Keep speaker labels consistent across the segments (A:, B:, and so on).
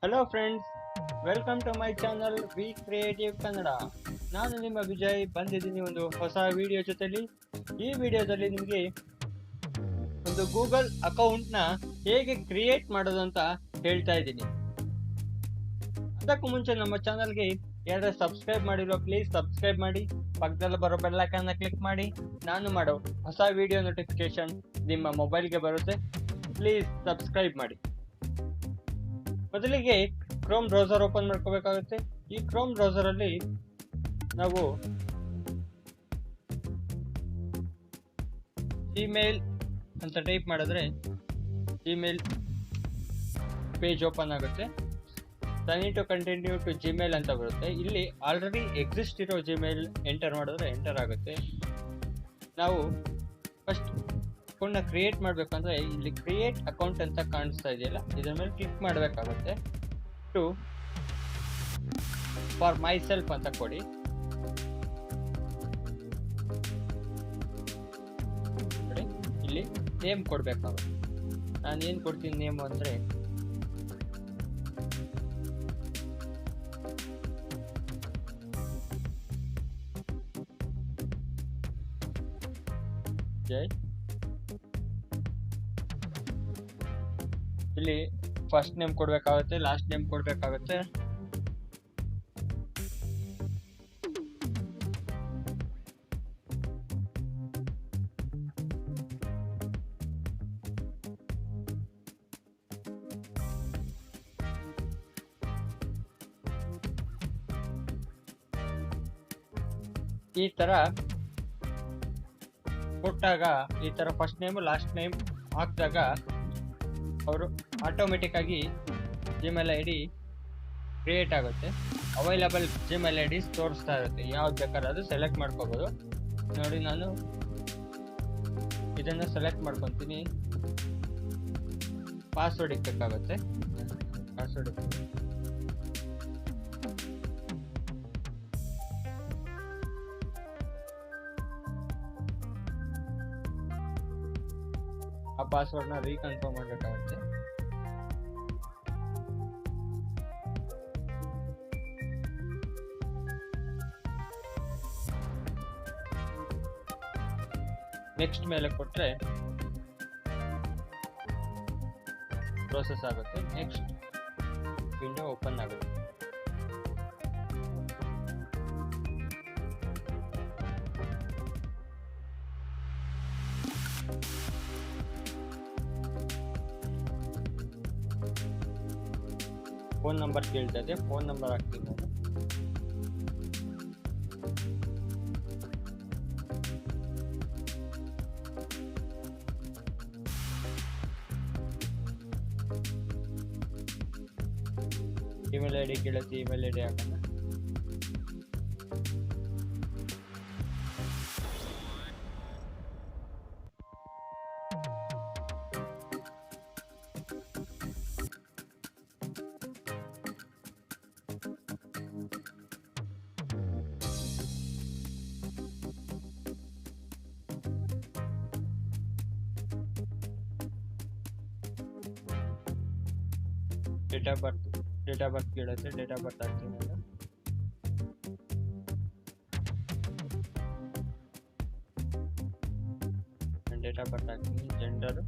A: Hello friends, welcome to my channel V creative Kannada. ನಾನು ನಿಮ್ಮ ವಿಜಯ್ ಬಂದಿದ್ದೀನಿ ಒಂದು ಹೊಸ ವಿಡಿಯೋ ಜೊತೆಲಿ. ಈ ವಿಡಿಯೋದಲ್ಲಿ ನಿಮಗೆ ಒಂದು ಗೂಗಲ್ ಅಕೌಂಟ್ನ ಹೇಗೆ ಕ್ರಿಯೇಟ್ ಮಾಡೋದು ಅಂತ ಹೇಳ್ತಾ ಇದ್ದೀನಿ. ಅದಕ್ಕೂ ಮುಂಚೆ ನಮ್ಮ ಚಾನಲ್ಗೆ ಯಾರು ಸಬ್ಸ್ಕ್ರೈಬ್ ಮಾಡಿರೋ ಪ್ಲೀಸ್ ಸಬ್ಸ್ಕ್ರೈಬ್ ಮಾಡಿ, ಪಕ್ಕದಲ್ಲಿ ಬರೋ ಬೆಲ್ ಐಕಾನ್ನ ಕ್ಲಿಕ್ ಮಾಡಿ. ನಾನು ಮಾಡೋ ಹೊಸ ವಿಡಿಯೋ ನೋಟಿಫಿಕೇಶನ್ ನಿಮ್ಮ ಮೊಬೈಲ್ಗೆ ಬರುತ್ತೆ. ಪ್ಲೀಸ್ ಸಬ್ಸ್ಕ್ರೈಬ್ ಮಾಡಿ. ಮೊದಲಿಗೆ ಕ್ರೋಮ್ ಬ್ರೌಸರ್ ಓಪನ್ ಮಾಡ್ಕೋಬೇಕಾಗುತ್ತೆ. ಈ ಕ್ರೋಮ್ ಬ್ರೌಸರ್ ಅಲ್ಲಿ ನಾವು ಜಿಮೇಲ್ ಅಂತ ಟೈಪ್ ಮಾಡಿದ್ರೆ ಜಿಮೇಲ್ ಪೇಜ್ ಓಪನ್ ಆಗುತ್ತೆ. Sign to continue to Gmail ಅಂತ ಬರುತ್ತೆ. ಇಲ್ಲಿ ಆಲ್ರೆಡಿ ಎಕ್ಸಿಸ್ಟ್ ಇರೋ ಜಿಮೇಲ್ ಎಂಟರ್ ಮಾಡಿದ್ರೆ ಎಂಟರ್ ಆಗುತ್ತೆ. ನಾವು ಫಸ್ಟ್ ಅಕೌಂಟ್ನ ಕ್ರಿಯೇಟ್ ಮಾಡಬೇಕಂದ್ರೆ ಇಲ್ಲಿ ಕ್ರಿಯೇಟ್ ಅಕೌಂಟ್ ಅಂತ ಕಾಣಿಸ್ತಾ ಇದೆಯಲ್ಲ, ಇದರ ಮೇಲೆ ಕ್ಲಿಕ್ ಮಾಡಬೇಕಾಗುತ್ತೆ. ಟು ಫಾರ್ ಮೈ ಸೆಲ್ಫ್ ಅಂತ ಕೊಡಿ. ಇಲ್ಲಿ ನೇಮ್ ಕೊಡಬೇಕಾಗುತ್ತೆ. ನಾನು ಏನು ಕೊಡ್ತೀನಿ ನೇಮ್ ಅಂದರೆ ಜೈ. ಇಲ್ಲಿ ಫಸ್ಟ್ ನೇಮ್ ಕೊಡಬೇಕಾಗುತ್ತೆ, ಲಾಸ್ಟ್ ನೇಮ್ ಕೊಡಬೇಕಾಗುತ್ತೆ. ಈ ತರ ಕೊಟ್ಟಾಗ ಈ ತರ ಫಸ್ಟ್ ನೇಮ್ ಲಾಸ್ಟ್ ನೇಮ್ ಹಾಕಿದಾಗ ಅವರು ಆಟೋಮೆಟಿಕ್ ಆಗಿ ಜಿಮೇಲ್ ಐ ಡಿ ಕ್ರಿಯೇಟ್ ಆಗುತ್ತೆ. ಅವೈಲಬಲ್ ಜಿಮೇಲ್ ಐ ಡಿಸ್ ತೋರಿಸ್ತಾ ಇರುತ್ತೆ. ಯಾವ್ದು ಬೇಕಾದ್ರೆ ಅದು ಸೆಲೆಕ್ಟ್ ಮಾಡ್ಕೋಬೋದು. ನೋಡಿ, ನಾನು ಇದನ್ನು ಸೆಲೆಕ್ಟ್ ಮಾಡ್ಕೊತೀನಿ. ಪಾಸ್ವರ್ಡ್ ಇಕ್ಬೇಕಾಗುತ್ತೆ. ಪಾಸ್ವರ್ಡ್ ಆ ಪಾಸ್ವರ್ಡ್ನ ರೀಕನ್ಫರ್ಮ್ ಮಾಡಬೇಕಾಗುತ್ತೆ. ನೆಕ್ಸ್ಟ್ ಮೇಲೆ ಕೊಟ್ಟರೆ ಪ್ರೋಸೆಸ್ ಆಗುತ್ತೆ. ನೆಕ್ಸ್ಟ್ ವಿಂಡೋ ಓಪನ್ ಆಗುತ್ತೆ. ಫೋನ್ ನಂಬರ್ ಕೇಳ್ತಾ ಇದೆ, ಫೋನ್ ನಂಬರ್ ಹಾಕ್ತೀನಿ ನಾನು. ಇಮೇಲ್ ಐ ಡಿ ಕೇಳುತ್ತೆ, ಇಮೇಲ್ ಐ ಡಿ ಹಾಕೋಣ. ಡೇಟ್ ಆಫ್ ಬರ್ತ್ ಕೇಳುತ್ತೆ, ಡೇಟ್ ಆಫ್ ಬರ್ತ್ ಹಾಕ್ತೀನಿ ನಾನು. ಡೇಟ್ ಆಫ್ ಬರ್ತ್ ಹಾಕ್ತೀನಿ. ಜೆಂಡರ್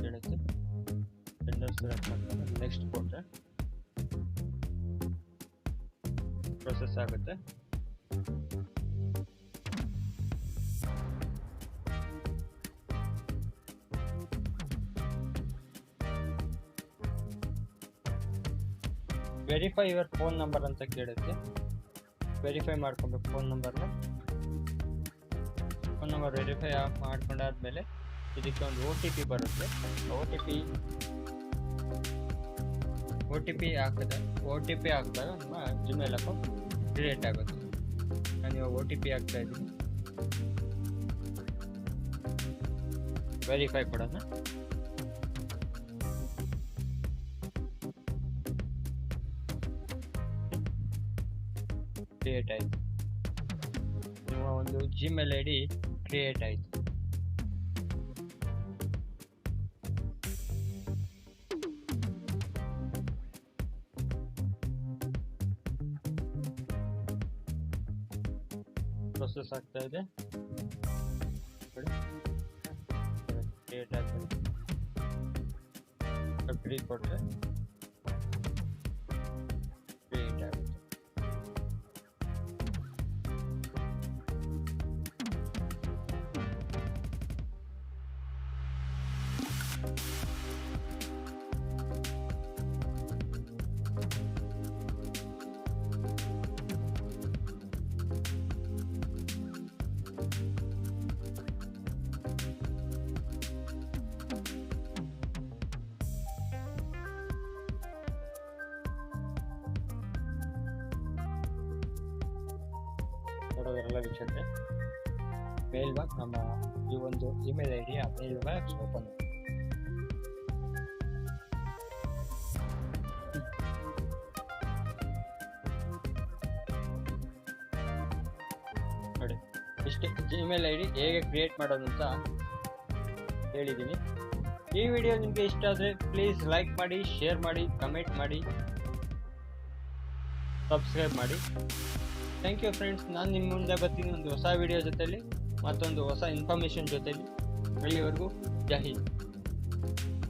A: ಕೇಳುತ್ತೆ, ಜೆಂಡರ್ ಸೆಲೆಕ್ಟ್ ಮಾಡ್ತೀನಿ. ನೆಕ್ಸ್ಟ್ ಕೊಟ್ಟರೆ ಪ್ರೊಸೆಸ್ ಆಗುತ್ತೆ. ವೆರಿಫೈ ಯುವರ್ ಫೋನ್ ನಂಬರ್ ಅಂತ ಕೇಳುತ್ತೆ. ವೆರಿಫೈ ಮಾಡ್ಕೊಬೇಕು ಫೋನ್ ನಂಬರ್ ವೆರಿಫೈ ಮಾಡ್ಕೊಂಡಾದ್ಮೇಲೆ ಇದಕ್ಕೆ ಒಂದು ಒ ಟಿ ಪಿ ಬರುತ್ತೆ. ಒ ಟಿ ಪಿ ಹಾಕಿದಾಗ ನಿಮ್ಮ ಜಿಮೇಲ್ ಅಕೌಂಟ್ ಕ್ರಿಯೇಟ್ ಆಗುತ್ತೆ. ನಾನು ಇವಾಗ ಒ ಟಿ ಪಿ ಹಾಕ್ತಾ ಇದ್ದೀನಿ. ವೆರಿಫೈ ಕೊಡೋಣ. ಕ್ರಿಯೇಟ್ ಆಯಿತು. ನಿಮ್ಮ ಒಂದು ಜಿಮೇಲ್ ಐ ಡಿ ಕ್ರಿಯೇಟ್ ಆಯಿತು. ಪ್ರೋಸೆಸ್ ಆಗ್ತಾ ಇದೆ. ಕ್ರಿಯೇಟ್ ಆಗಿದೆ, ಅಗ್ರಿ ಕೊಟ್ಟರೆ ಕ್ರಿಯೇಟ್ ಆಗುತ್ತೆ. ನೋಡೋದ್ರೆಲ್ಲ ವೀಕ್ಷಕರೇ, ಮೇಲ್ ಬಾಕ್ಸ್ ನಮ್ಮ ಈ ಒಂದು ಇಮೇಲ್ ಐ ಡಿಯ ಮೇಲ್ ಬಾಕ್ಸ್ ಓಪನ್ ನೋಡಿ. ಇಷ್ಟೇ ಜಿಮೇಲ್ ಐ ಡಿ ಹೇಗೆ ಕ್ರಿಯೇಟ್ ಮಾಡೋದು ಅಂತ ಹೇಳಿದ್ದೀನಿ. ಈ ವಿಡಿಯೋ ನಿಮಗೆ ಇಷ್ಟ ಆದರೆ ಪ್ಲೀಸ್ ಲೈಕ್ ಮಾಡಿ, ಶೇರ್ ಮಾಡಿ, ಕಮೆಂಟ್ ಮಾಡಿ, ಸಬ್ಸ್ಕ್ರೈಬ್ ಮಾಡಿ. Thank you friends. ನಾನು ನಿಮ್ಮ ಮುಂದೆ ಬರ್ತೀನಿ ಒಂದು ಹೊಸ ವಿಡಿಯೋ ಜೊತೆಲಿ, ಮತ್ತೊಂದು ಹೊಸ ಇನ್ಫಾರ್ಮೇಷನ್ ಜೊತೆಲಿ. ಅಲ್ಲಿವರೆಗೂ ಜೈ ಹಿಂದ್.